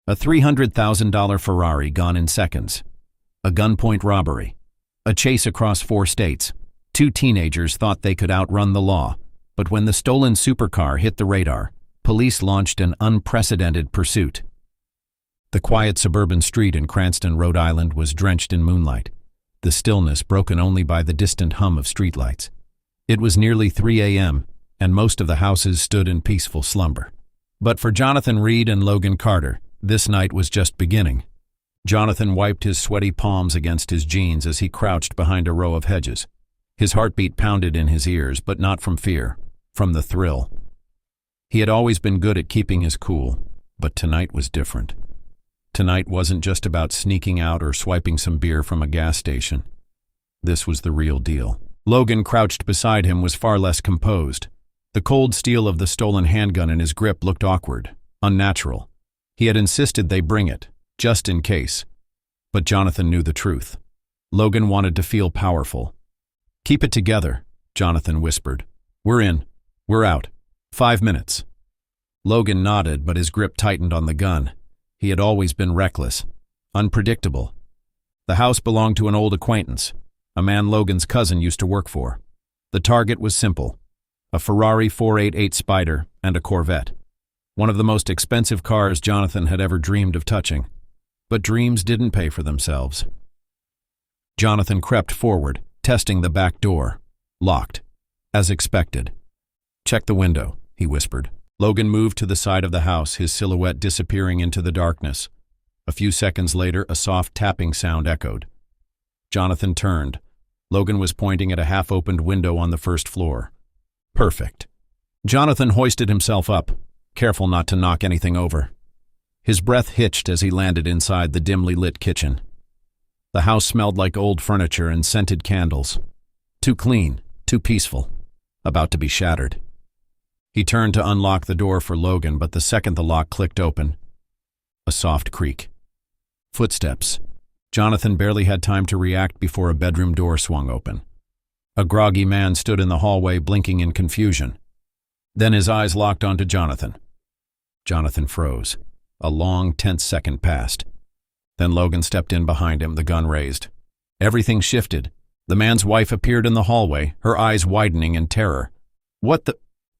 A $300,000 Ferrari gone in seconds. A gunpoint robbery. A chase across 4 states. 2 teenagers thought they could outrun the law, but when the stolen supercar hit the radar, police launched an unprecedented pursuit. The quiet suburban street in Cranston, Rhode Island was drenched in moonlight, the stillness broken only by the distant hum of streetlights. It was nearly 3 a.m., and most of the houses stood in peaceful slumber. But for Jonathan Reed and Logan Carter, this night was just beginning. Jonathan wiped his sweaty palms against his jeans as he crouched behind a row of hedges. His heartbeat pounded in his ears, but not from fear, from the thrill. He had always been good at keeping his cool, but tonight was different. Tonight wasn't just about sneaking out or swiping some beer from a gas station. This was the real deal. Logan, crouched beside him, was far less composed. The cold steel of the stolen handgun in his grip looked awkward, unnatural. He had insisted they bring it, just in case. But Jonathan knew the truth. Logan wanted to feel powerful. "Keep it together," Jonathan whispered. "We're in. We're out. 5 minutes." Logan nodded, but his grip tightened on the gun. He had always been reckless, unpredictable. The house belonged to an old acquaintance, a man Logan's cousin used to work for. The target was simple: a Ferrari 488 Spider and a Corvette. One of the most expensive cars Jonathan had ever dreamed of touching. But dreams didn't pay for themselves. Jonathan crept forward, testing the back door. Locked. As expected. "Check the window," he whispered. Logan moved to the side of the house, his silhouette disappearing into the darkness. A few seconds later, a soft tapping sound echoed. Jonathan turned. Logan was pointing at a half-opened window on the first floor. Perfect. Jonathan hoisted himself up, careful not to knock anything over. His breath hitched as he landed inside the dimly lit kitchen. The house smelled like old furniture and scented candles. Too clean, too peaceful, about to be shattered. He turned to unlock the door for Logan, but the second the lock clicked open, a soft creak. Footsteps. Jonathan barely had time to react before a bedroom door swung open. A groggy man stood in the hallway, blinking in confusion. Then his eyes locked onto Jonathan. Jonathan froze. A long, tense second passed. Then Logan stepped in behind him, the gun raised. Everything shifted. The man's wife appeared in the hallway, her eyes widening in terror. "What the—"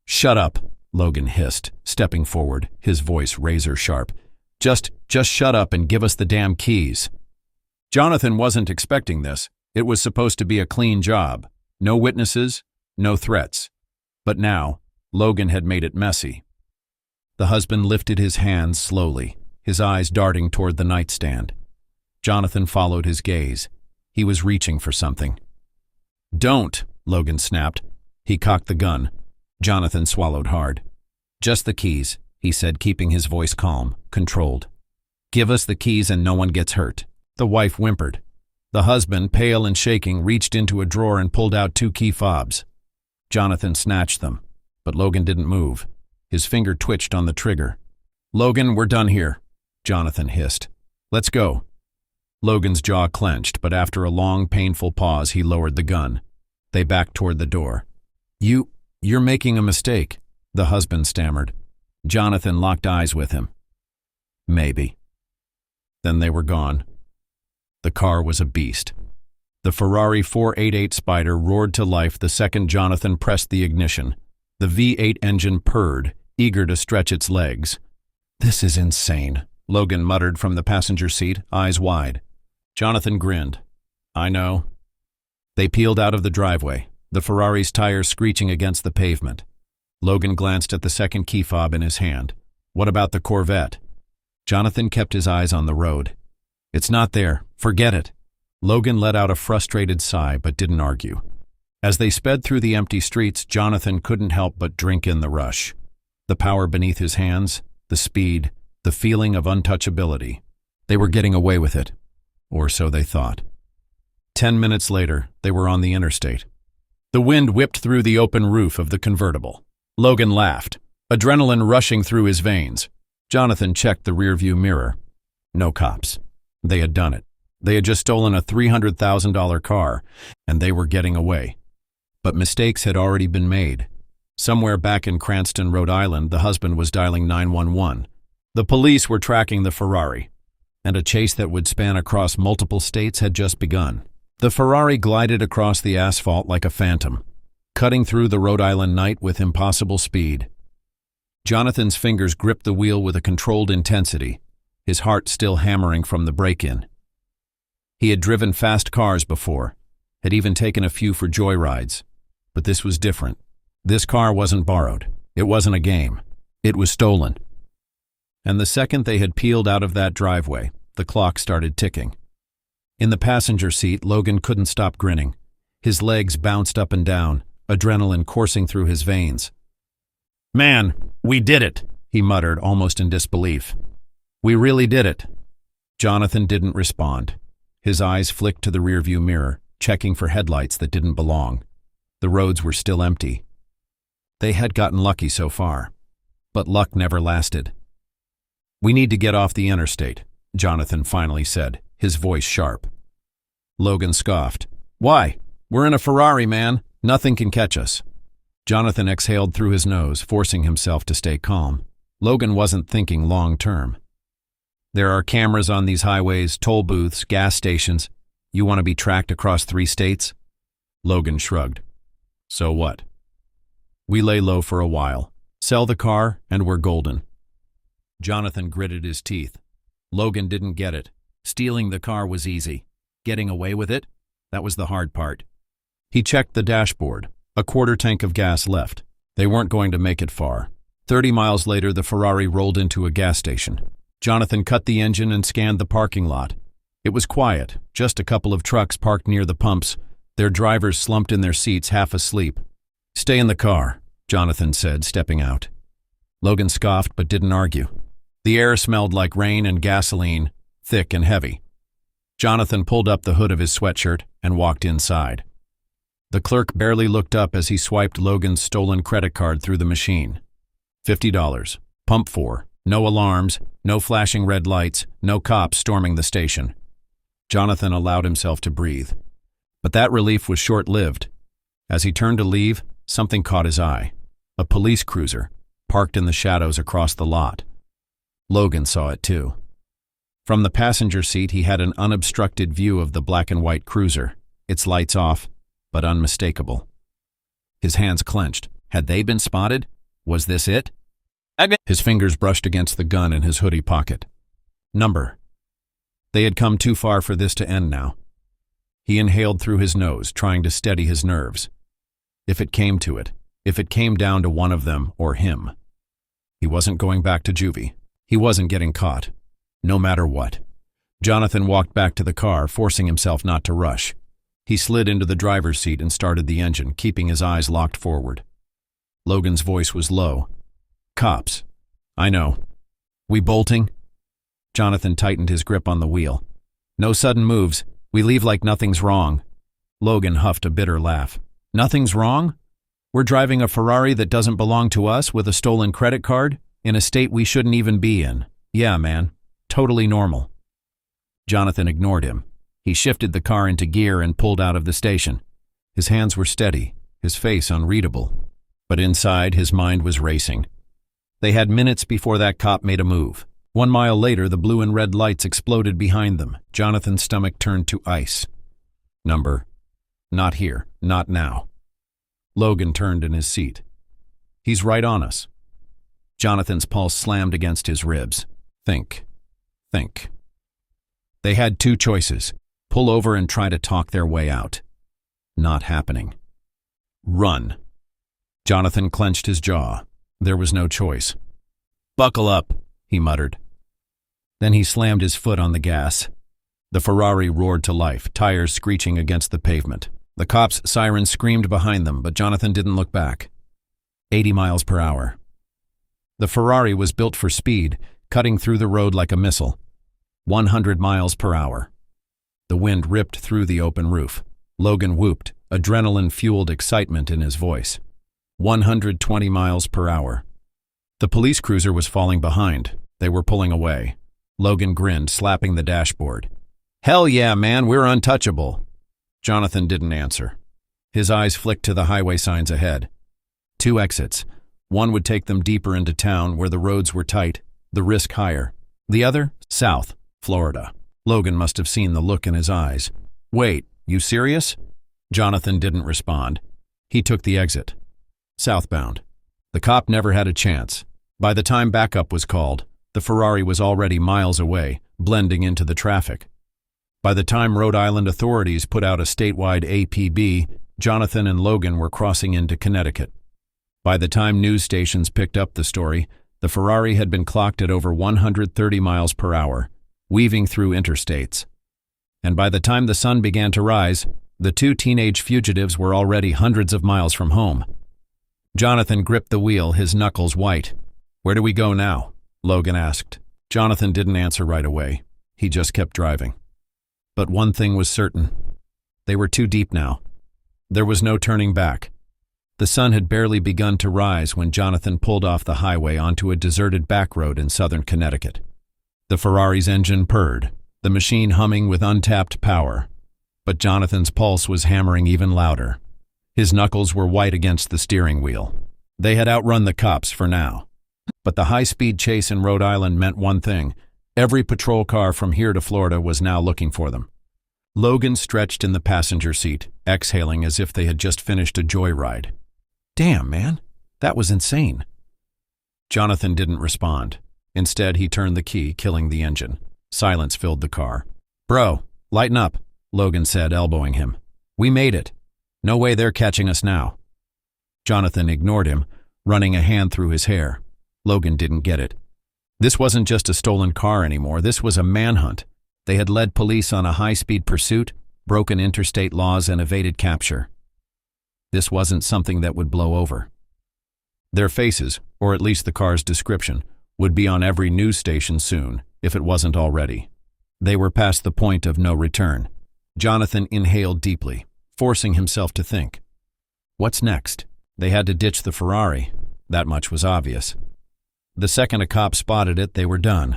"Shut up," Logan hissed, stepping forward, his voice razor-sharp. Just shut up and give us the damn keys." Jonathan wasn't expecting this. It was supposed to be a clean job. No witnesses, no threats. But now, Logan had made it messy. The husband lifted his hands slowly, his eyes darting toward the nightstand. Jonathan followed his gaze. He was reaching for something. "Don't," Logan snapped. He cocked the gun. Jonathan swallowed hard. "Just the keys," he said, keeping his voice calm, controlled. "Give us the keys and no one gets hurt." The wife whimpered. The husband, pale and shaking, reached into a drawer and pulled out 2 key fobs. Jonathan snatched them, but Logan didn't move. His finger twitched on the trigger. "Logan, we're done here," Jonathan hissed. "Let's go." Logan's jaw clenched, but after a long, painful pause, he lowered the gun. They backed toward the door. You're making a mistake," the husband stammered. Jonathan locked eyes with him. "Maybe." Then they were gone. The car was a beast. The Ferrari 488 Spider roared to life the second Jonathan pressed the ignition. The V8 engine purred, eager to stretch its legs. "This is insane," Logan muttered from the passenger seat, eyes wide. Jonathan grinned. "I know." They peeled out of the driveway, the Ferrari's tires screeching against the pavement. Logan glanced at the second key fob in his hand. "What about the Corvette?" Jonathan kept his eyes on the road. "It's not there. Forget it." Logan let out a frustrated sigh but didn't argue. As they sped through the empty streets, Jonathan couldn't help but drink in the rush. The power beneath his hands, the speed, the feeling of untouchability. They were getting away with it. Or so they thought. 10 minutes later, they were on the interstate. The wind whipped through the open roof of the convertible. Logan laughed, adrenaline rushing through his veins. Jonathan checked the rearview mirror. No cops. They had done it. They had just stolen a $300,000 car, and they were getting away. But mistakes had already been made. Somewhere back in Cranston, Rhode Island, the husband was dialing 911. The police were tracking the Ferrari, and a chase that would span across multiple states had just begun. The Ferrari glided across the asphalt like a phantom, cutting through the Rhode Island night with impossible speed. Jonathan's fingers gripped the wheel with a controlled intensity, his heart still hammering from the break-in. He had driven fast cars before, had even taken a few for joyrides, but this was different. This car wasn't borrowed. It wasn't a game. It was stolen. And the second they had peeled out of that driveway, the clock started ticking. In the passenger seat, Logan couldn't stop grinning. His legs bounced up and down, adrenaline coursing through his veins. "Man, we did it," he muttered, almost in disbelief. "We really did it." Jonathan didn't respond. His eyes flicked to the rearview mirror, checking for headlights that didn't belong. The roads were still empty. They had gotten lucky so far, but luck never lasted. "We need to get off the interstate," Jonathan finally said, his voice sharp. Logan scoffed. "Why? We're in a Ferrari, man. Nothing can catch us." Jonathan exhaled through his nose, forcing himself to stay calm. Logan wasn't thinking long-term. "There are cameras on these highways, toll booths, gas stations. You want to be tracked across 3 states? Logan shrugged. "So what?" "We lay low for a while. Sell the car, and we're golden." Jonathan gritted his teeth. Logan didn't get it. Stealing the car was easy. Getting away with it? That was the hard part. He checked the dashboard. A quarter tank of gas left. They weren't going to make it far. 30 miles later, the Ferrari rolled into a gas station. Jonathan cut the engine and scanned the parking lot. It was quiet, just a couple of trucks parked near the pumps, their drivers slumped in their seats, half asleep. "Stay in the car," Jonathan said, stepping out. Logan scoffed but didn't argue. The air smelled like rain and gasoline, thick and heavy. Jonathan pulled up the hood of his sweatshirt and walked inside. The clerk barely looked up as he swiped Logan's stolen credit card through the machine. $50. Pump 4. No alarms, no flashing red lights, no cops storming the station. Jonathan allowed himself to breathe. But that relief was short-lived. As he turned to leave, something caught his eye. A police cruiser, parked in the shadows across the lot. Logan saw it too. From the passenger seat, he had an unobstructed view of the black and white cruiser, its lights off, but unmistakable. His hands clenched. Had they been spotted? Was this it? His fingers brushed against the gun in his hoodie pocket. Number. They had come too far for this to end now. He inhaled through his nose, trying to steady his nerves. If it came to it, if it came down to one of them or him. He wasn't going back to juvie. He wasn't getting caught. No matter what. Jonathan walked back to the car, forcing himself not to rush. He slid into the driver's seat and started the engine, keeping his eyes locked forward. Logan's voice was low. "Cops. I know. We bolting?" Jonathan tightened his grip on the wheel. "No sudden moves. We leave like nothing's wrong." Logan huffed a bitter laugh. "Nothing's wrong? We're driving a Ferrari that doesn't belong to us with a stolen credit card in a state we shouldn't even be in. Yeah, man. Totally normal." Jonathan ignored him. He shifted the car into gear and pulled out of the station. His hands were steady, his face unreadable. But inside, his mind was racing. They had minutes before that cop made a move. 1 mile later, the blue and red lights exploded behind them. Jonathan's stomach turned to ice. Number. Not here. Not now. Logan turned in his seat. "He's right on us." Jonathan's pulse slammed against his ribs. Think. Think. They had 2 choices. Pull over and try to talk their way out. Not happening. Run. Jonathan clenched his jaw. There was no choice. "Buckle up," he muttered. Then he slammed his foot on the gas. The Ferrari roared to life, tires screeching against the pavement. The cops' sirens screamed behind them, but Jonathan didn't look back. 80 miles per hour. The Ferrari was built for speed, cutting through the road like a missile. 100 miles per hour. The wind ripped through the open roof. Logan whooped, adrenaline-fueled excitement in his voice. 120 miles per hour. The police cruiser was falling behind. They were pulling away. Logan grinned, slapping the dashboard. "Hell yeah, man, we're untouchable." Jonathan didn't answer. His eyes flicked to the highway signs ahead. 2 exits. One would take them deeper into town where the roads were tight. the risk higher. The other, south, Florida. Logan must have seen the look in his eyes. Wait, you serious? Jonathan didn't respond. He took the exit. Southbound. The cop never had a chance. By the time backup was called, the Ferrari was already miles away, blending into the traffic. By the time Rhode Island authorities put out a statewide APB, Jonathan and Logan were crossing into Connecticut. By the time news stations picked up the story, the Ferrari had been clocked at over 130 miles per hour, weaving through interstates. And by the time the sun began to rise, the two teenage fugitives were already hundreds of miles from home. Jonathan gripped the wheel, his knuckles white. "Where do we go now?" Logan asked. Jonathan didn't answer right away. He just kept driving. But one thing was certain. They were too deep now. There was no turning back. The sun had barely begun to rise when Jonathan pulled off the highway onto a deserted back road in southern Connecticut. The Ferrari's engine purred, the machine humming with untapped power. But Jonathan's pulse was hammering even louder. His knuckles were white against the steering wheel. They had outrun the cops for now. But the high-speed chase in Rhode Island meant one thing. Every patrol car from here to Florida was now looking for them. Logan stretched in the passenger seat, exhaling as if they had just finished a joyride. "Damn, man, that was insane." Jonathan didn't respond. Instead, he turned the key, killing the engine. Silence filled the car. "Bro, lighten up," Logan said, elbowing him. "We made it. No way they're catching us now." Jonathan ignored him, running a hand through his hair. Logan didn't get it. This wasn't just a stolen car anymore. This was a manhunt. They had led police on a high-speed pursuit, broken interstate laws, and evaded capture. This wasn't something that would blow over. Their faces, or at least the car's description, would be on every news station soon, if it wasn't already. They were past the point of no return. Jonathan inhaled deeply, forcing himself to think. What's next? They had to ditch the Ferrari. That much was obvious. The second a cop spotted it, they were done.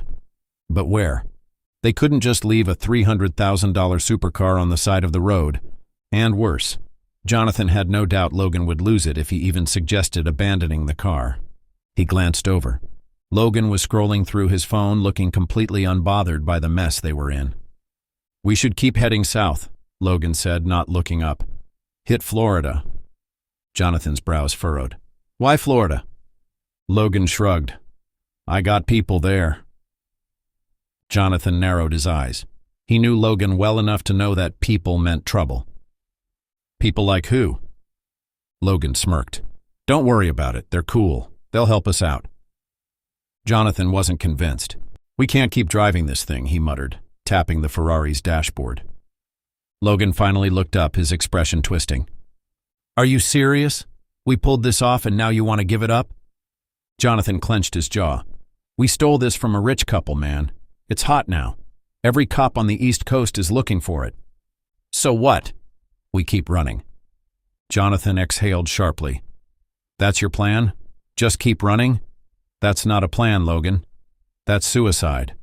But where? They couldn't just leave a $300,000 supercar on the side of the road. And worse, Jonathan had no doubt Logan would lose it if he even suggested abandoning the car. He glanced over. Logan was scrolling through his phone, looking completely unbothered by the mess they were in. "We should keep heading south," Logan said, not looking up. "Hit Florida." Jonathan's brows furrowed. "Why Florida?" Logan shrugged. "I got people there." Jonathan narrowed his eyes. He knew Logan well enough to know that people meant trouble. "People like who?" Logan smirked. "Don't worry about it. They're cool. They'll help us out." Jonathan wasn't convinced. "We can't keep driving this thing," he muttered, tapping the Ferrari's dashboard. Logan finally looked up, his expression twisting. "Are you serious? We pulled this off and now you want to give it up?" Jonathan clenched his jaw. "We stole this from a rich couple, man. It's hot now. Every cop on the East Coast is looking for it." "So what?" "We keep running." Jonathan exhaled sharply. "That's your plan? Just keep running?" "That's not a plan, Logan. That's suicide."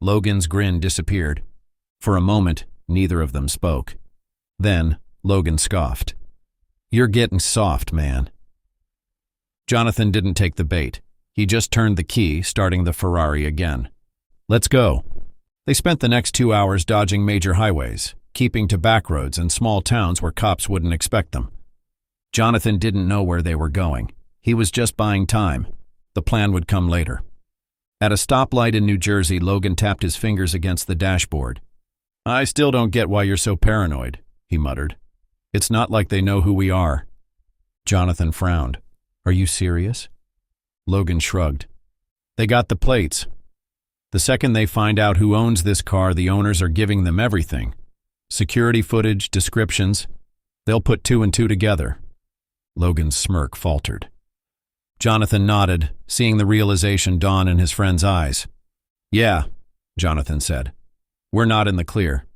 Logan's grin disappeared. For a moment, neither of them spoke. Then, Logan scoffed. "You're getting soft, man." Jonathan didn't take the bait. He just turned the key, starting the Ferrari again. "Let's go." They spent the next 2 hours dodging major highways, keeping to back roads and small towns where cops wouldn't expect them. Jonathan didn't know where they were going. He was just buying time. The plan would come later. At a stoplight in New Jersey, Logan tapped his fingers against the dashboard. "I still don't get why you're so paranoid," he muttered. "It's not like they know who we are." Jonathan frowned. "Are you serious?" Logan shrugged. "They got the plates. The second they find out who owns this car, the owners are giving them everything. Security footage, descriptions. They'll put two and two together." Logan's smirk faltered. Jonathan nodded, seeing the realization dawn in his friend's eyes. "Yeah," Jonathan said. "We're not in the clear.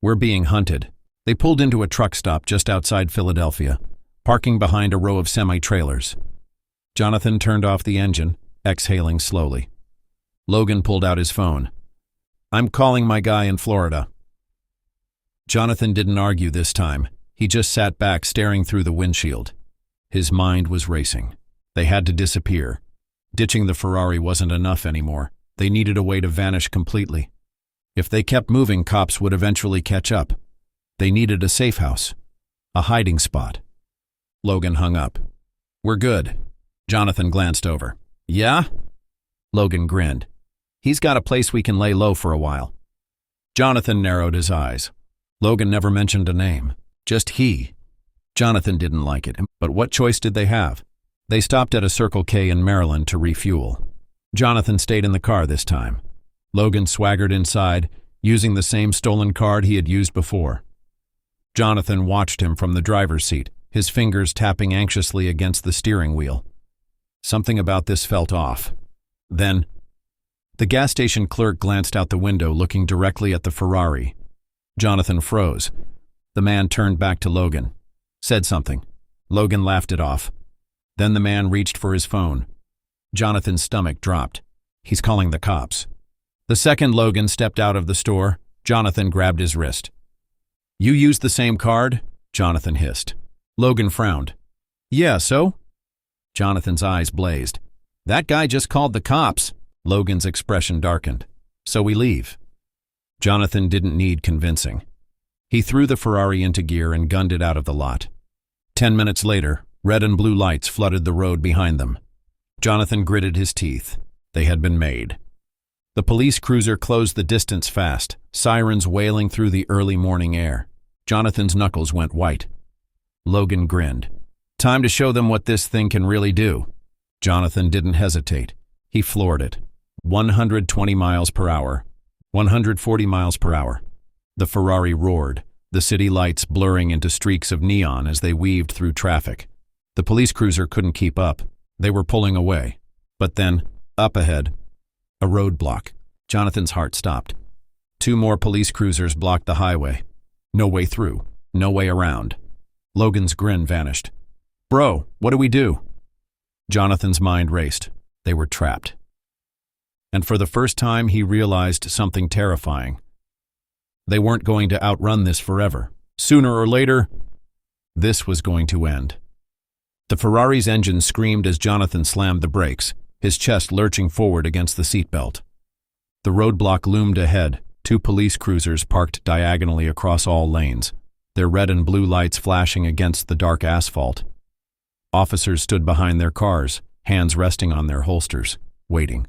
We're being hunted." They pulled into a truck stop just outside Philadelphia, parking behind a row of semi-trailers. Jonathan turned off the engine, exhaling slowly. Logan pulled out his phone. "I'm calling my guy in Florida." Jonathan didn't argue this time. He just sat back, staring through the windshield. His mind was racing. They had to disappear. Ditching the Ferrari wasn't enough anymore. They needed a way to vanish completely. If they kept moving, cops would eventually catch up. They needed a safe house, a hiding spot. Logan hung up. "We're good." Jonathan glanced over. "Yeah?" Logan grinned. "He's got a place we can lay low for a while." Jonathan narrowed his eyes. Logan never mentioned a name, just he. Jonathan didn't like it, but what choice did they have? They stopped at a Circle K in Maryland to refuel. Jonathan stayed in the car this time. Logan swaggered inside, using the same stolen card he had used before. Jonathan watched him from the driver's seat, his fingers tapping anxiously against the steering wheel. Something about this felt off. Then, the gas station clerk glanced out the window, looking directly at the Ferrari. Jonathan froze. The man turned back to Logan, said something. Logan laughed it off. Then the man reached for his phone. Jonathan's stomach dropped. He's calling the cops. The second Logan stepped out of the store, Jonathan grabbed his wrist. "You used the same card?" Jonathan hissed. Logan frowned. "Yeah, so?" Jonathan's eyes blazed. "That guy just called the cops." Logan's expression darkened. "So we leave." Jonathan didn't need convincing. He threw the Ferrari into gear and gunned it out of the lot. 10 minutes later, red and blue lights flooded the road behind them. Jonathan gritted his teeth. They had been made. The police cruiser closed the distance fast, sirens wailing through the early morning air. Jonathan's knuckles went white. Logan grinned. "Time to show them what this thing can really do." Jonathan didn't hesitate. He floored it. 120 miles per hour. 140 miles per hour. The Ferrari roared, the city lights blurring into streaks of neon as they weaved through traffic. The police cruiser couldn't keep up. They were pulling away. But then, up ahead, a roadblock. Jonathan's heart stopped. 2 more police cruisers blocked the highway. No way through. No way around. Logan's grin vanished. "Bro, what do we do?" Jonathan's mind raced. They were trapped. And for the first time, he realized something terrifying. They weren't going to outrun this forever. Sooner or later, this was going to end. The Ferrari's engine screamed as Jonathan slammed the brakes, his chest lurching forward against the seatbelt. The roadblock loomed ahead, 2 police cruisers parked diagonally across all lanes, their red and blue lights flashing against the dark asphalt. Officers stood behind their cars, hands resting on their holsters, waiting.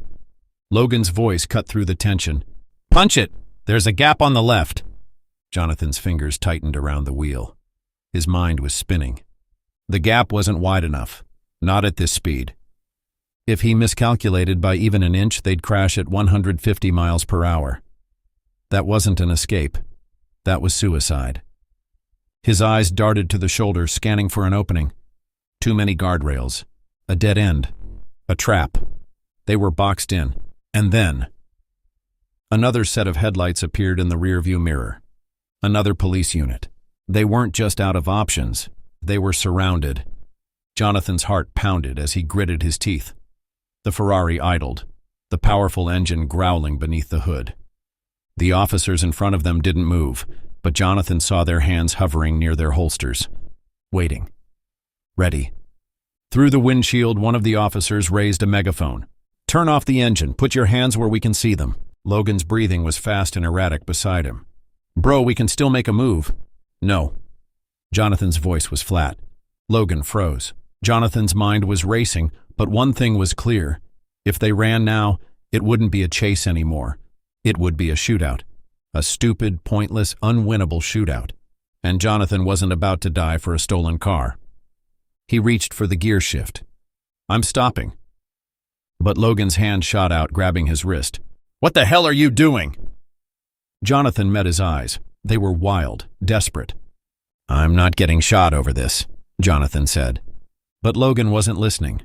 Logan's voice cut through the tension. "Punch it! There's a gap on the left." Jonathan's fingers tightened around the wheel. His mind was spinning. The gap wasn't wide enough. Not at this speed. If he miscalculated by even an inch, they'd crash at 150 miles per hour. That wasn't an escape. That was suicide. His eyes darted to the shoulder, scanning for an opening. Too many guardrails. A dead end. A trap. They were boxed in. And then, another set of headlights appeared in the rearview mirror. Another police unit. They weren't just out of options. They were surrounded. Jonathan's heart pounded as he gritted his teeth. The Ferrari idled, the powerful engine growling beneath the hood. The officers in front of them didn't move, but Jonathan saw their hands hovering near their holsters. Waiting. Ready. Through the windshield, one of the officers raised a megaphone. "Turn off the engine. Put your hands where we can see them." Logan's breathing was fast and erratic beside him. "Bro, we can still make a move." "No." Jonathan's voice was flat. Logan froze. Jonathan's mind was racing, but one thing was clear. If they ran now, it wouldn't be a chase anymore. It would be a shootout. A stupid, pointless, unwinnable shootout. And Jonathan wasn't about to die for a stolen car. He reached for the gear shift. "I'm stopping." But Logan's hand shot out, grabbing his wrist. "What the hell are you doing?" Jonathan met his eyes. They were wild, desperate. "I'm not getting shot over this," Jonathan said. But Logan wasn't listening.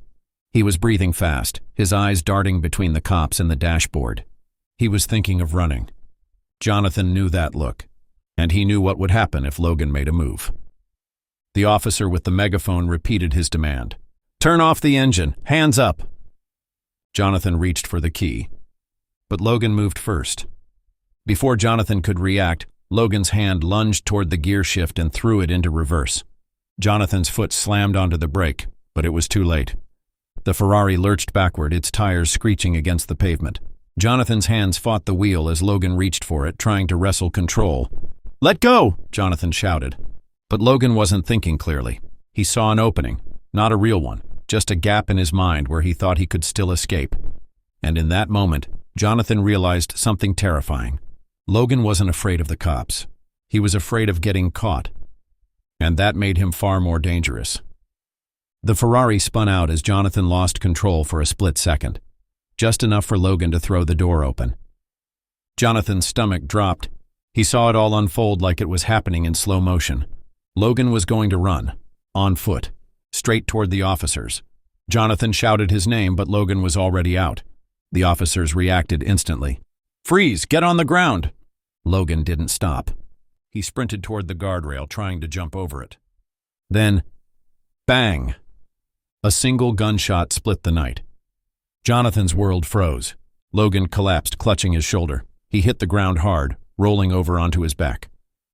He was breathing fast, his eyes darting between the cops and the dashboard. He was thinking of running. Jonathan knew that look, and he knew what would happen if Logan made a move. The officer with the megaphone repeated his demand. "Turn off the engine. Hands up." Jonathan reached for the key. But Logan moved first. Before Jonathan could react, Logan's hand lunged toward the gear shift and threw it into reverse. Jonathan's foot slammed onto the brake, but it was too late. The Ferrari lurched backward, its tires screeching against the pavement. Jonathan's hands fought the wheel as Logan reached for it, trying to wrestle control. "Let go!" Jonathan shouted. But Logan wasn't thinking clearly. He saw an opening, not a real one, just a gap in his mind where he thought he could still escape. And in that moment, Jonathan realized something terrifying. Logan wasn't afraid of the cops. He was afraid of getting caught. And that made him far more dangerous. The Ferrari spun out as Jonathan lost control for a split second, just enough for Logan to throw the door open. Jonathan's stomach dropped. He saw it all unfold like it was happening in slow motion. Logan was going to run, on foot, straight toward the officers. Jonathan shouted his name, but Logan was already out. The officers reacted instantly. "Freeze! Get on the ground!" Logan didn't stop. He sprinted toward the guardrail, trying to jump over it. Then, bang! A single gunshot split the night. Jonathan's world froze. Logan collapsed, clutching his shoulder. He hit the ground hard, rolling over onto his back.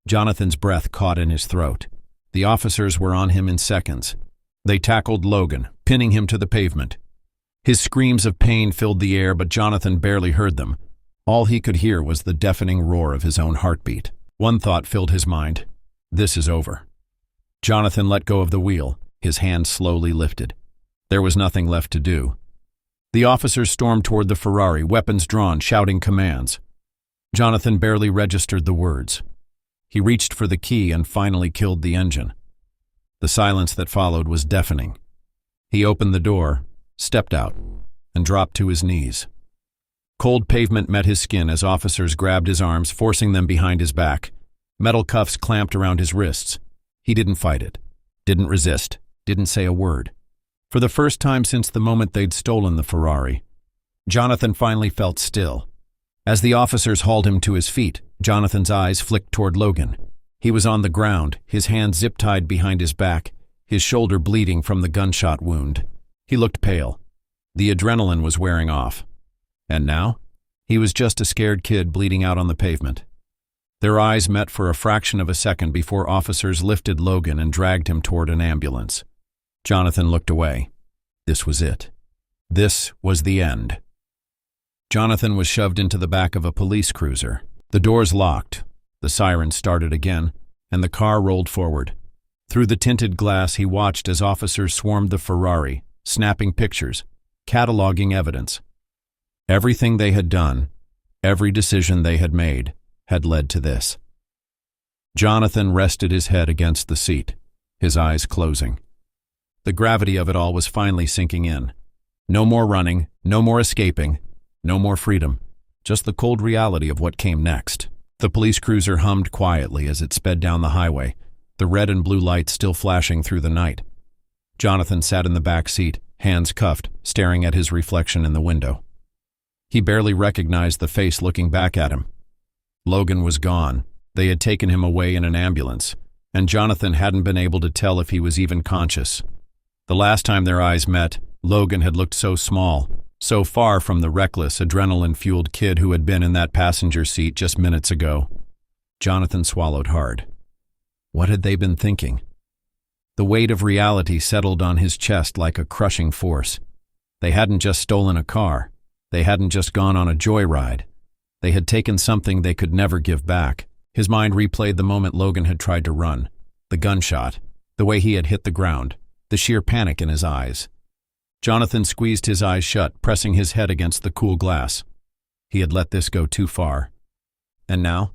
Jonathan's breath caught in his throat. The officers were on him in seconds. They tackled Logan, pinning him to the pavement. His screams of pain filled the air, but Jonathan barely heard them. All he could hear was the deafening roar of his own heartbeat. One thought filled his mind. This is over. Jonathan let go of the wheel, his hand slowly lifted. There was nothing left to do. The officers stormed toward the Ferrari, weapons drawn, shouting commands. Jonathan barely registered the words. He reached for the key and finally killed the engine. The silence that followed was deafening. He opened the door, stepped out, and dropped to his knees. Cold pavement met his skin as officers grabbed his arms, forcing them behind his back. Metal cuffs clamped around his wrists. He didn't fight it, didn't resist, didn't say a word. For the first time since the moment they'd stolen the Ferrari, Jonathan finally felt still. As the officers hauled him to his feet, Jonathan's eyes flicked toward Logan. He was on the ground, his hands zip-tied behind his back, his shoulder bleeding from the gunshot wound. He looked pale. The adrenaline was wearing off. And now, he was just a scared kid bleeding out on the pavement. Their eyes met for a fraction of a second before officers lifted Logan and dragged him toward an ambulance. Jonathan looked away. This was it. This was the end. Jonathan was shoved into the back of a police cruiser. The doors locked, the siren started again, and the car rolled forward. Through the tinted glass, he watched as officers swarmed the Ferrari, snapping pictures, cataloging evidence. Everything they had done, every decision they had made, had led to this. Jonathan rested his head against the seat, his eyes closing. The gravity of it all was finally sinking in. No more running, no more escaping, no more freedom, just the cold reality of what came next. The police cruiser hummed quietly as it sped down the highway, the red and blue lights still flashing through the night. Jonathan sat in the back seat, hands cuffed, staring at his reflection in the window. He barely recognized the face looking back at him. Logan was gone. They had taken him away in an ambulance, and Jonathan hadn't been able to tell if he was even conscious. The last time their eyes met, Logan had looked so small, so far from the reckless, adrenaline-fueled kid who had been in that passenger seat just minutes ago. Jonathan swallowed hard. What had they been thinking? The weight of reality settled on his chest like a crushing force. They hadn't just stolen a car. They hadn't just gone on a joyride. They had taken something they could never give back. His mind replayed the moment Logan had tried to run. The gunshot. The way he had hit the ground. The sheer panic in his eyes. Jonathan squeezed his eyes shut, pressing his head against the cool glass. He had let this go too far. And now,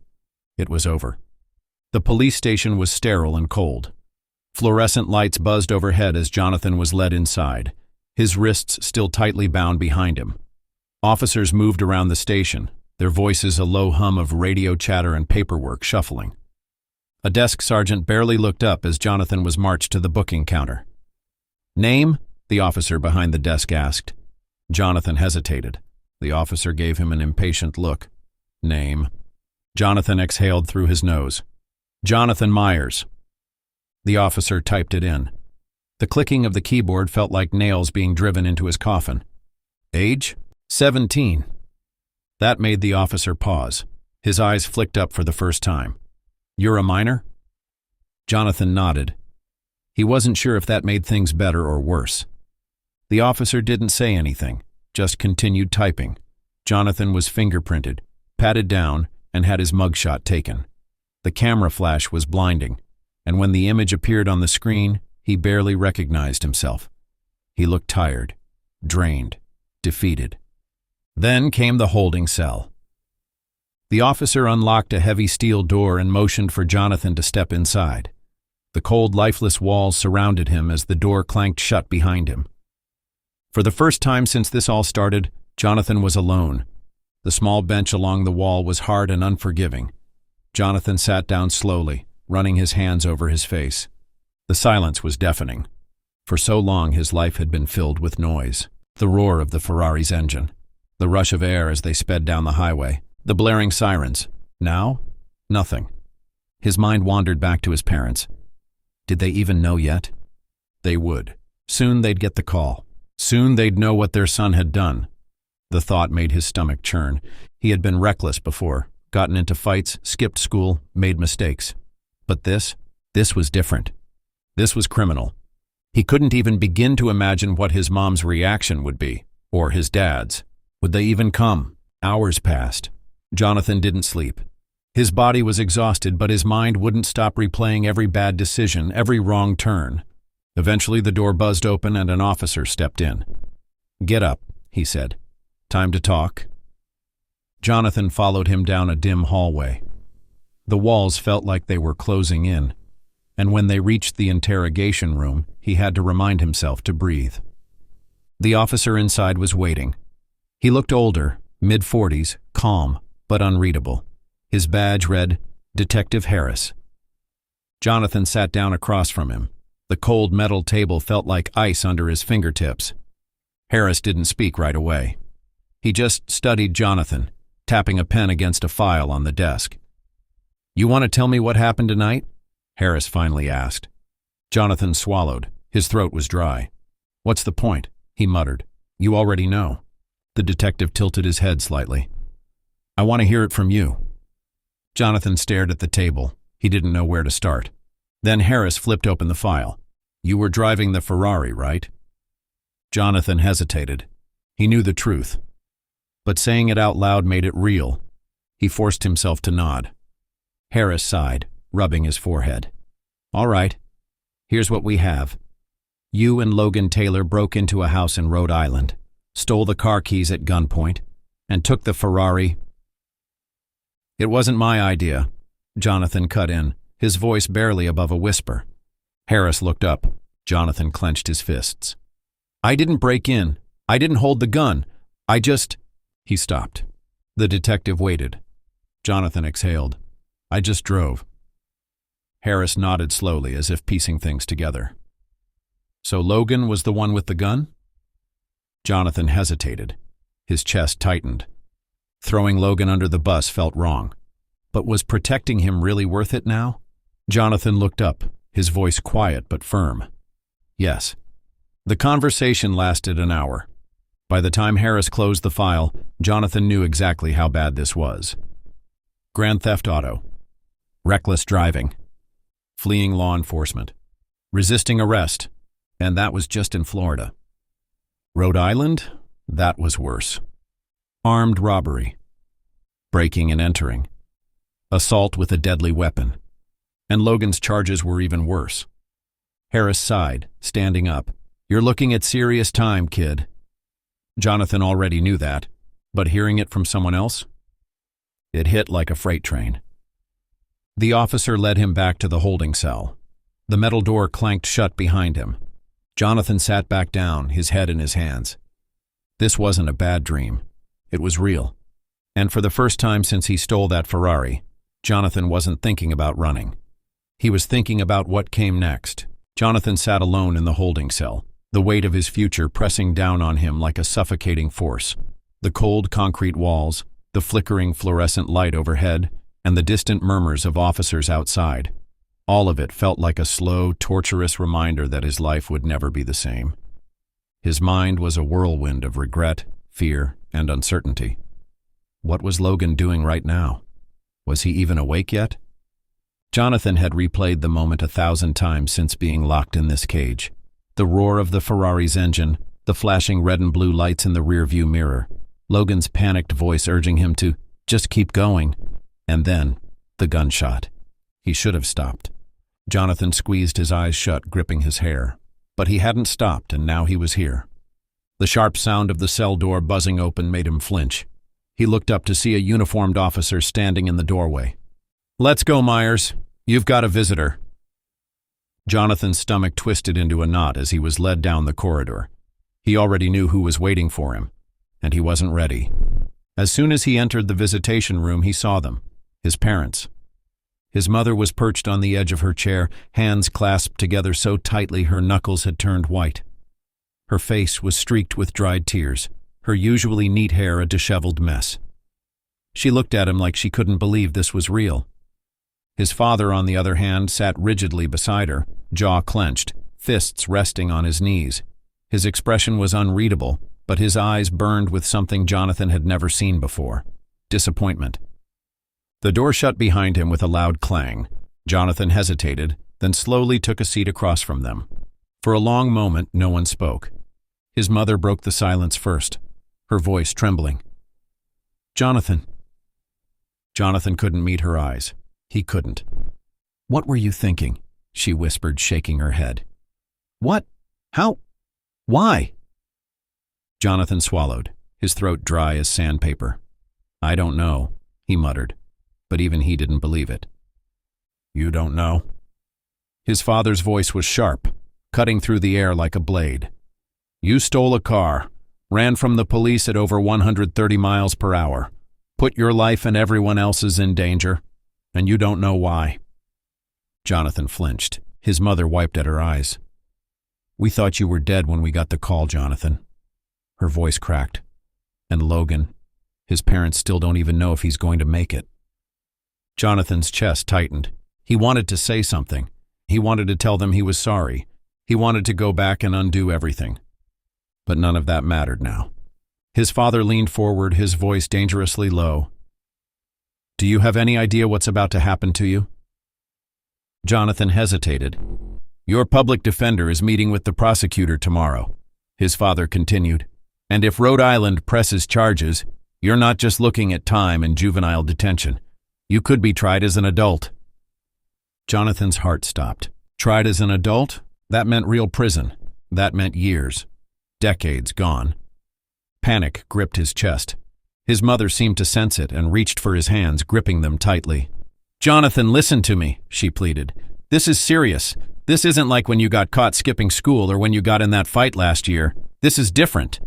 it was over. The police station was sterile and cold. Fluorescent lights buzzed overhead as Jonathan was led inside, his wrists still tightly bound behind him. Officers moved around the station, their voices a low hum of radio chatter and paperwork shuffling. A desk sergeant barely looked up as Jonathan was marched to the booking counter. "Name?" the officer behind the desk asked. Jonathan hesitated. The officer gave him an impatient look. "Name." Jonathan exhaled through his nose. "Jonathan Myers." The officer typed it in. The clicking of the keyboard felt like nails being driven into his coffin. "Age? 17. That made the officer pause. His eyes flicked up for the first time. "You're a minor?" Jonathan nodded. He wasn't sure if that made things better or worse. The officer didn't say anything, just continued typing. Jonathan was fingerprinted, patted down, and had his mugshot taken. The camera flash was blinding, and when the image appeared on the screen, he barely recognized himself. He looked tired, drained, defeated. Then came the holding cell. The officer unlocked a heavy steel door and motioned for Jonathan to step inside. The cold, lifeless walls surrounded him as the door clanked shut behind him. For the first time since this all started, Jonathan was alone. The small bench along the wall was hard and unforgiving. Jonathan sat down slowly, running his hands over his face. The silence was deafening. For so long his life had been filled with noise. The roar of the Ferrari's engine, the rush of air as they sped down the highway, the blaring sirens. Now, nothing. His mind wandered back to his parents. Did they even know yet? They would. Soon they'd get the call. Soon they'd know what their son had done. The thought made his stomach churn. He had been reckless before, gotten into fights, skipped school, made mistakes. But this was different. This was criminal. He couldn't even begin to imagine what his mom's reaction would be, or his dad's. Would they even come? Hours passed. Jonathan didn't sleep. His body was exhausted, but his mind wouldn't stop replaying every bad decision, every wrong turn. Eventually the door buzzed open and an officer stepped in. "Get up," he said. "Time to talk." Jonathan followed him down a dim hallway. The walls felt like they were closing in, and when they reached the interrogation room, he had to remind himself to breathe. The officer inside was waiting. He looked older, mid-40s, calm, but unreadable. His badge read, Detective Harris. Jonathan sat down across from him. The cold metal table felt like ice under his fingertips. Harris didn't speak right away. He just studied Jonathan, tapping a pen against a file on the desk. "You want to tell me what happened tonight?" Harris finally asked. Jonathan swallowed. His throat was dry. "What's the point?" he muttered. "You already know." The detective tilted his head slightly. "I want to hear it from you." Jonathan stared at the table. He didn't know where to start. Then Harris flipped open the file. "You were driving the Ferrari, right?" Jonathan hesitated. He knew the truth. But saying it out loud made it real. He forced himself to nod. Harris sighed, rubbing his forehead. "All right. Here's what we have. You and Logan Taylor broke into a house in Rhode Island, stole the car keys at gunpoint, and took the Ferrari." "It wasn't my idea," Jonathan cut in, his voice barely above a whisper. Harris looked up. Jonathan clenched his fists. "I didn't break in. I didn't hold the gun. I just—" He stopped. The detective waited. Jonathan exhaled. "I just drove." Harris nodded slowly, as if piecing things together. "So Logan was the one with the gun?" Jonathan hesitated. His chest tightened. Throwing Logan under the bus felt wrong. But was protecting him really worth it now? Jonathan looked up, his voice quiet but firm. "Yes." The conversation lasted an hour. By the time Harris closed the file, Jonathan knew exactly how bad this was. Grand theft auto, reckless driving, fleeing law enforcement, resisting arrest, and that was just in Florida. Rhode Island? That was worse. Armed robbery, breaking and entering, assault with a deadly weapon, and Logan's charges were even worse. Harris sighed, standing up. "You're looking at serious time, kid." Jonathan already knew that, but hearing it from someone else? It hit like a freight train. The officer led him back to the holding cell. The metal door clanked shut behind him. Jonathan sat back down, his head in his hands. This wasn't a bad dream. It was real. And for the first time since he stole that Ferrari, Jonathan wasn't thinking about running. He was thinking about what came next. Jonathan sat alone in the holding cell, the weight of his future pressing down on him like a suffocating force. The cold concrete walls, the flickering fluorescent light overhead, and the distant murmurs of officers outside. All of it felt like a slow, torturous reminder that his life would never be the same. His mind was a whirlwind of regret, fear, and uncertainty. What was Logan doing right now? Was he even awake yet? Jonathan had replayed the moment 1,000 times since being locked in this cage. The roar of the Ferrari's engine, the flashing red and blue lights in the rearview mirror, Logan's panicked voice urging him to just keep going, and then the gunshot. He should have stopped. Jonathan squeezed his eyes shut, gripping his hair. But he hadn't stopped, and now he was here. The sharp sound of the cell door buzzing open made him flinch. He looked up to see a uniformed officer standing in the doorway. "Let's go, Myers. You've got a visitor." Jonathan's stomach twisted into a knot as he was led down the corridor. He already knew who was waiting for him, and he wasn't ready. As soon as he entered the visitation room, he saw them, his parents. His mother was perched on the edge of her chair, hands clasped together so tightly her knuckles had turned white. Her face was streaked with dried tears, her usually neat hair a disheveled mess. She looked at him like she couldn't believe this was real. His father, on the other hand, sat rigidly beside her, jaw clenched, fists resting on his knees. His expression was unreadable, but his eyes burned with something Jonathan had never seen before: disappointment. The door shut behind him with a loud clang. Jonathan hesitated, then slowly took a seat across from them. For a long moment, no one spoke. His mother broke the silence first, her voice trembling. "Jonathan." Jonathan couldn't meet her eyes. He couldn't. "What were you thinking?" she whispered, shaking her head. "What? How? Why?" Jonathan swallowed, his throat dry as sandpaper. "I don't know," he muttered, but even he didn't believe it. "You don't know?" His father's voice was sharp, cutting through the air like a blade. "You stole a car, ran from the police at over 130 miles per hour, put your life and everyone else's in danger, and you don't know why." Jonathan flinched. His mother wiped at her eyes. "We thought you were dead when we got the call, Jonathan." Her voice cracked. "And Logan, his parents still don't even know if he's going to make it." Jonathan's chest tightened. He wanted to say something. He wanted to tell them he was sorry. He wanted to go back and undo everything. But none of that mattered now. His father leaned forward, his voice dangerously low. "Do you have any idea what's about to happen to you?" Jonathan hesitated. "Your public defender is meeting with the prosecutor tomorrow," his father continued. "And if Rhode Island presses charges, you're not just looking at time and juvenile detention. You could be tried as an adult." Jonathan's heart stopped. Tried as an adult? That meant real prison. That meant years. Decades gone. Panic gripped his chest. His mother seemed to sense it and reached for his hands, gripping them tightly. "Jonathan, listen to me," she pleaded. "This is serious. This isn't like when you got caught skipping school or when you got in that fight last year. This is different."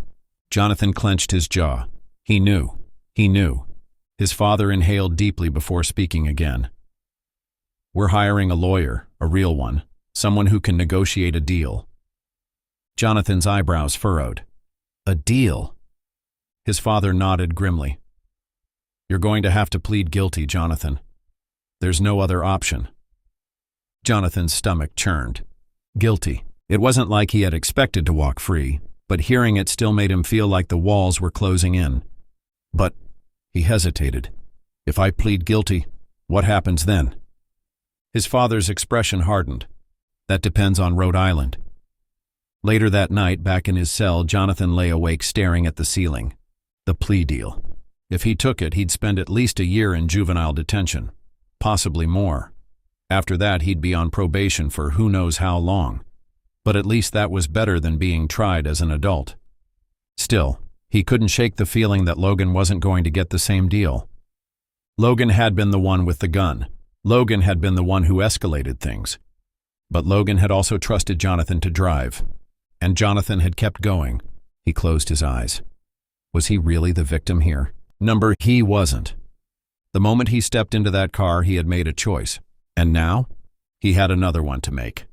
Jonathan clenched his jaw. He knew. He knew. His father inhaled deeply before speaking again. "We're hiring a lawyer, a real one, someone who can negotiate a deal." Jonathan's eyebrows furrowed. "A deal?" His father nodded grimly. "You're going to have to plead guilty, Jonathan. There's no other option." Jonathan's stomach churned. Guilty. It wasn't like he had expected to walk free, but hearing it still made him feel like the walls were closing in. "But," he hesitated, "if I plead guilty, what happens then?" His father's expression hardened. "That depends on Rhode Island." Later that night, back in his cell, Jonathan lay awake staring at the ceiling. The plea deal. If he took it, he'd spend at least a year in juvenile detention. Possibly more. After that, he'd be on probation for who knows how long. But at least that was better than being tried as an adult. Still, he couldn't shake the feeling that Logan wasn't going to get the same deal. Logan had been the one with the gun. Logan had been the one who escalated things. But Logan had also trusted Jonathan to drive. And Jonathan had kept going. He closed his eyes. Was he really the victim here? He wasn't. The moment he stepped into that car, he had made a choice. And now, he had another one to make.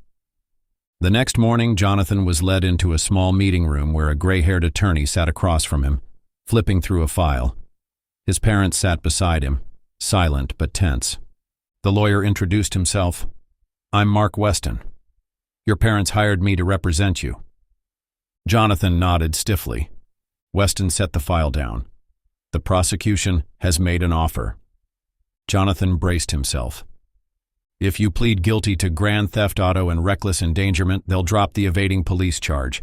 The next morning, Jonathan was led into a small meeting room where a gray-haired attorney sat across from him, flipping through a file. His parents sat beside him, silent but tense. The lawyer introduced himself. "I'm Mark Weston. Your parents hired me to represent you." Jonathan nodded stiffly. Weston set the file down. "The prosecution has made an offer." Jonathan braced himself. "If you plead guilty to grand theft auto and reckless endangerment, they'll drop the evading police charge.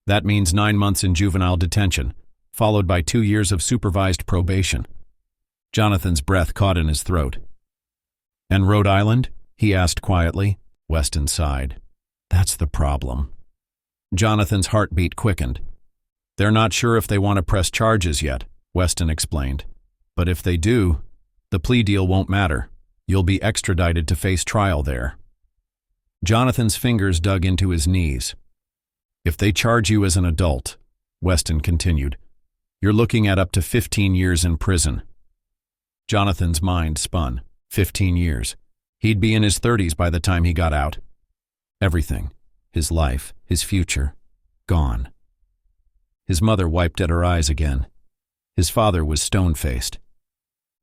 That means 9 months in juvenile detention, followed by 2 years of supervised probation. Jonathan's breath caught in his throat. And Rhode Island? He asked quietly. Weston sighed. That's the problem. Jonathan's heartbeat quickened. They're not sure if they want to press charges yet, Weston explained. But if they do, the plea deal won't matter. You'll be extradited to face trial there. Jonathan's fingers dug into his knees. If they charge you as an adult, Weston continued, you're looking at up to 15 years in prison. Jonathan's mind spun. 15 years. He'd be in his 30s by the time he got out. Everything, his life, his future, gone. His mother wiped at her eyes again. His father was stone-faced.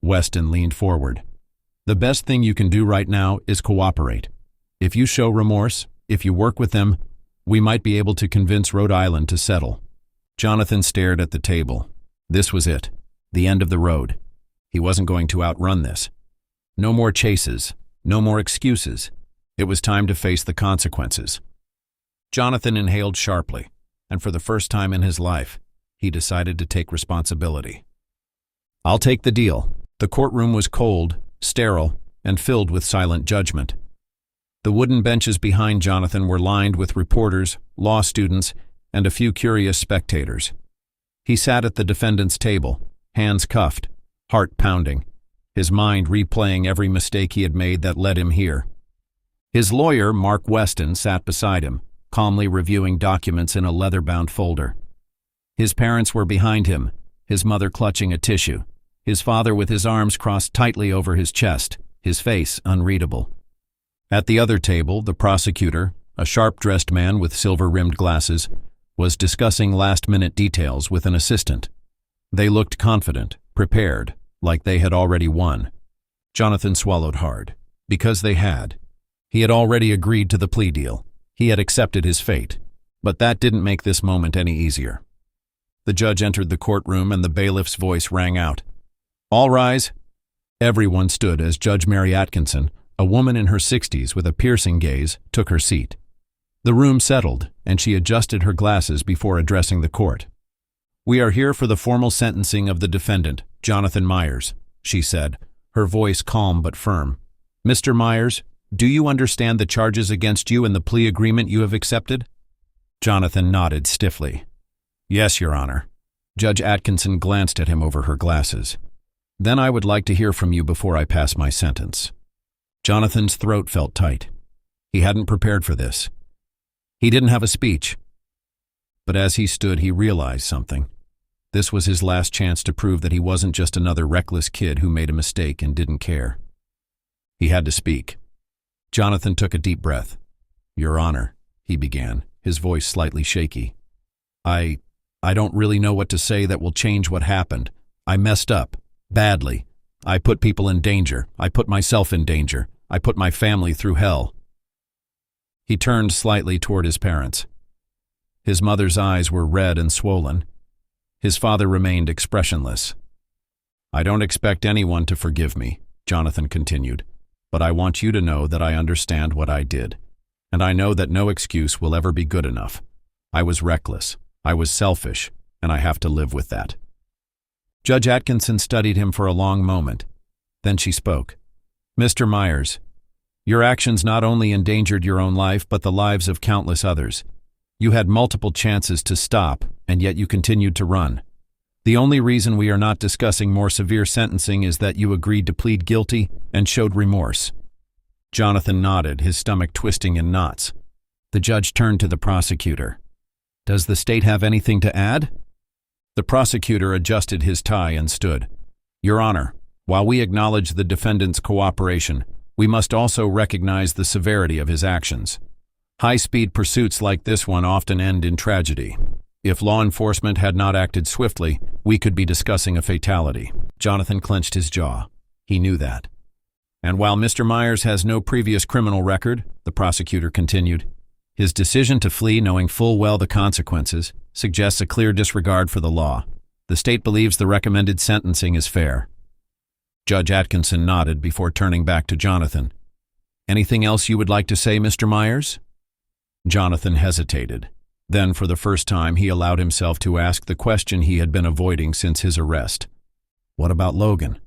Weston leaned forward. The best thing you can do right now is cooperate. If you show remorse, if you work with them, we might be able to convince Rhode Island to settle. Jonathan stared at the table. This was it, the end of the road. He wasn't going to outrun this. No more chases, no more excuses. It was time to face the consequences. Jonathan inhaled sharply, and for the first time in his life, he decided to take responsibility. I'll take the deal. The courtroom was cold, sterile, and filled with silent judgment. The wooden benches behind Jonathan were lined with reporters, law students, and a few curious spectators. He sat at the defendant's table, hands cuffed, heart pounding, his mind replaying every mistake he had made that led him here. His lawyer, Mark Weston, sat beside him, calmly reviewing documents in a leather-bound folder. His parents were behind him, his mother clutching a tissue, his father with his arms crossed tightly over his chest, his face unreadable. At the other table, the prosecutor, a sharp-dressed man with silver-rimmed glasses, was discussing last-minute details with an assistant. They looked confident, prepared, like they had already won. Jonathan swallowed hard, because they had. He had already agreed to the plea deal. He had accepted his fate. But that didn't make this moment any easier. The judge entered the courtroom and the bailiff's voice rang out. All rise. Everyone stood as Judge Mary Atkinson, a woman in her 60s with a piercing gaze, took her seat. The room settled, and she adjusted her glasses before addressing the court. We are here for the formal sentencing of the defendant, Jonathan Myers, she said, her voice calm but firm. Mr. Myers, do you understand the charges against you and the plea agreement you have accepted? Jonathan nodded stiffly. Yes, Your Honor. Judge Atkinson glanced at him over her glasses. Then I would like to hear from you before I pass my sentence. Jonathan's throat felt tight. He hadn't prepared for this. He didn't have a speech. But as he stood, he realized something. This was his last chance to prove that he wasn't just another reckless kid who made a mistake and didn't care. He had to speak. Jonathan took a deep breath. Your Honor, he began, his voice slightly shaky. I don't really know what to say that will change what happened. I messed up. Badly. I put people in danger. I put myself in danger. I put my family through hell. He turned slightly toward his parents. His mother's eyes were red and swollen. His father remained expressionless. I don't expect anyone to forgive me, Jonathan continued, but I want you to know that I understand what I did, and I know that no excuse will ever be good enough. I was reckless, I was selfish, and I have to live with that. Judge Atkinson studied him for a long moment. Then she spoke. Mr. Myers, your actions not only endangered your own life but the lives of countless others. You had multiple chances to stop, and yet you continued to run. The only reason we are not discussing more severe sentencing is that you agreed to plead guilty and showed remorse. Jonathan nodded, his stomach twisting in knots. The judge turned to the prosecutor. Does the state have anything to add? The prosecutor adjusted his tie and stood. Your Honor, while we acknowledge the defendant's cooperation, we must also recognize the severity of his actions. High-speed pursuits like this one often end in tragedy. If law enforcement had not acted swiftly, we could be discussing a fatality. Jonathan clenched his jaw. He knew that. And while Mr. Myers has no previous criminal record, the prosecutor continued, his decision to flee knowing full well the consequences suggests a clear disregard for the law. The state believes the recommended sentencing is fair. Judge Atkinson nodded before turning back to Jonathan. Anything else you would like to say, Mr. Myers? Jonathan hesitated. Then, for the first time, he allowed himself to ask the question he had been avoiding since his arrest. What about Logan?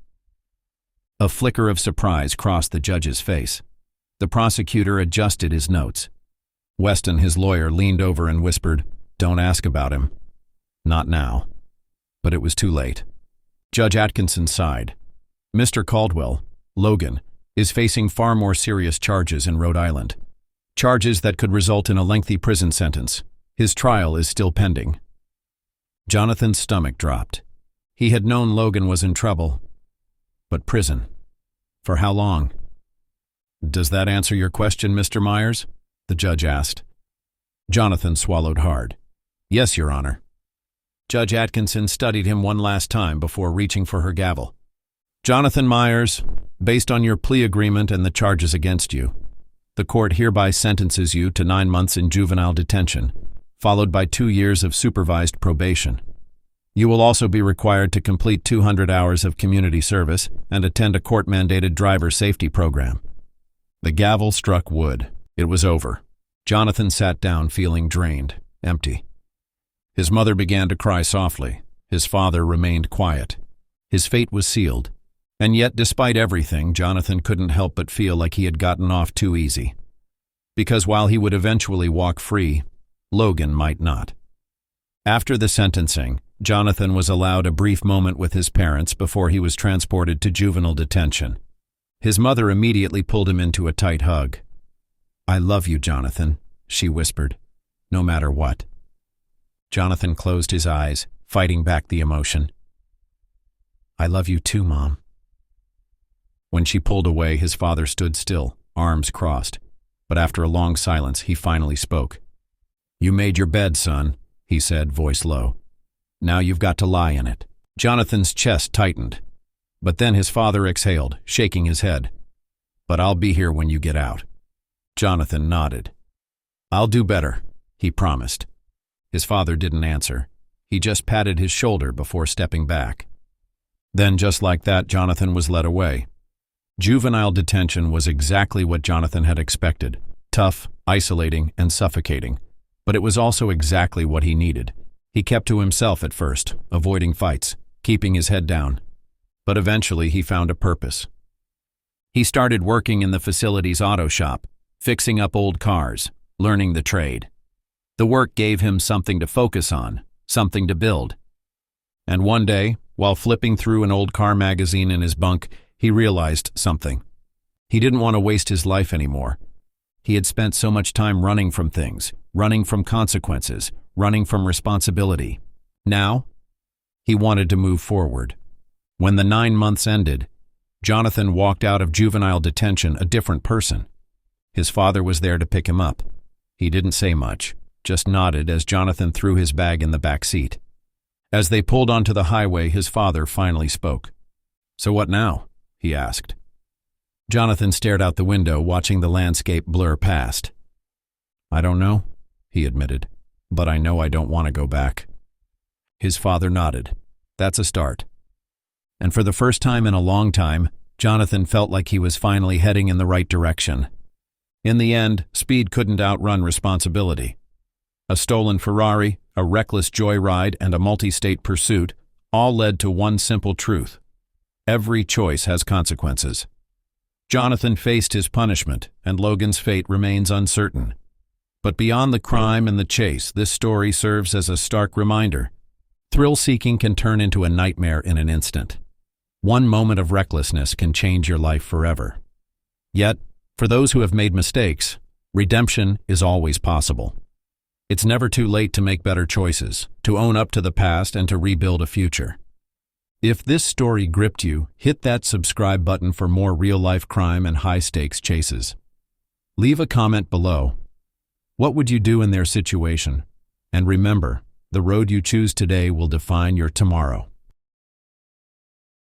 A flicker of surprise crossed the judge's face. The prosecutor adjusted his notes. Weston, his lawyer, leaned over and whispered, "Don't ask about him." Not now. But it was too late. Judge Atkinson sighed. Mr. Caldwell, Logan, is facing far more serious charges in Rhode Island. Charges that could result in a lengthy prison sentence. His trial is still pending. Jonathan's stomach dropped. He had known Logan was in trouble. But prison. For how long? "Does that answer your question, Mr. Myers?" the judge asked. Jonathan swallowed hard. "Yes, Your Honor." Judge Atkinson studied him one last time before reaching for her gavel. "Jonathan Myers, based on your plea agreement and the charges against you, the court hereby sentences you to 9 months in juvenile detention, followed by 2 years of supervised probation. You will also be required to complete 200 hours of community service and attend a court-mandated driver safety program." The gavel struck wood. It was over. Jonathan sat down feeling drained, empty. His mother began to cry softly. His father remained quiet. His fate was sealed. And yet, despite everything, Jonathan couldn't help but feel like he had gotten off too easy. Because while he would eventually walk free, Logan might not. After the sentencing, Jonathan was allowed a brief moment with his parents before he was transported to juvenile detention. His mother immediately pulled him into a tight hug. "I love you, Jonathan," she whispered, "no matter what." Jonathan closed his eyes, fighting back the emotion. "I love you too, Mom." When she pulled away, his father stood still, arms crossed. But after a long silence, he finally spoke. "You made your bed, son," he said, voice low. "Now you've got to lie in it." Jonathan's chest tightened. But then his father exhaled, shaking his head. "But I'll be here when you get out." Jonathan nodded. "I'll do better," he promised. His father didn't answer. He just patted his shoulder before stepping back. Then, just like that, Jonathan was led away. Juvenile detention was exactly what Jonathan had expected. Tough, isolating, and suffocating. But it was also exactly what he needed. He kept to himself at first, avoiding fights, keeping his head down. But eventually he found a purpose. He started working in the facility's auto shop, fixing up old cars, learning the trade. The work gave him something to focus on, something to build. And one day, while flipping through an old car magazine in his bunk, he realized something. He didn't want to waste his life anymore. He had spent so much time running from things, running from consequences, running from responsibility. Now, he wanted to move forward. When the 9 months ended, Jonathan walked out of juvenile detention a different person. His father was there to pick him up. He didn't say much, just nodded as Jonathan threw his bag in the back seat. As they pulled onto the highway, his father finally spoke. "So what now?" he asked. Jonathan stared out the window, watching the landscape blur past. "I don't know," he admitted, "but I know I don't want to go back." His father nodded. "That's a start." And for the first time in a long time, Jonathan felt like he was finally heading in the right direction. In the end, speed couldn't outrun responsibility. A stolen Ferrari, a reckless joyride, and a multi-state pursuit all led to one simple truth. Every choice has consequences. Jonathan faced his punishment, and Logan's fate remains uncertain. But beyond the crime and the chase, this story serves as a stark reminder. Thrill-seeking can turn into a nightmare in an instant. One moment of recklessness can change your life forever. Yet, for those who have made mistakes, redemption is always possible. It's never too late to make better choices, to own up to the past, and to rebuild a future. If this story gripped you, hit that subscribe button for more real-life crime and high-stakes chases. Leave a comment below. What would you do in their situation? And remember, the road you choose today will define your tomorrow.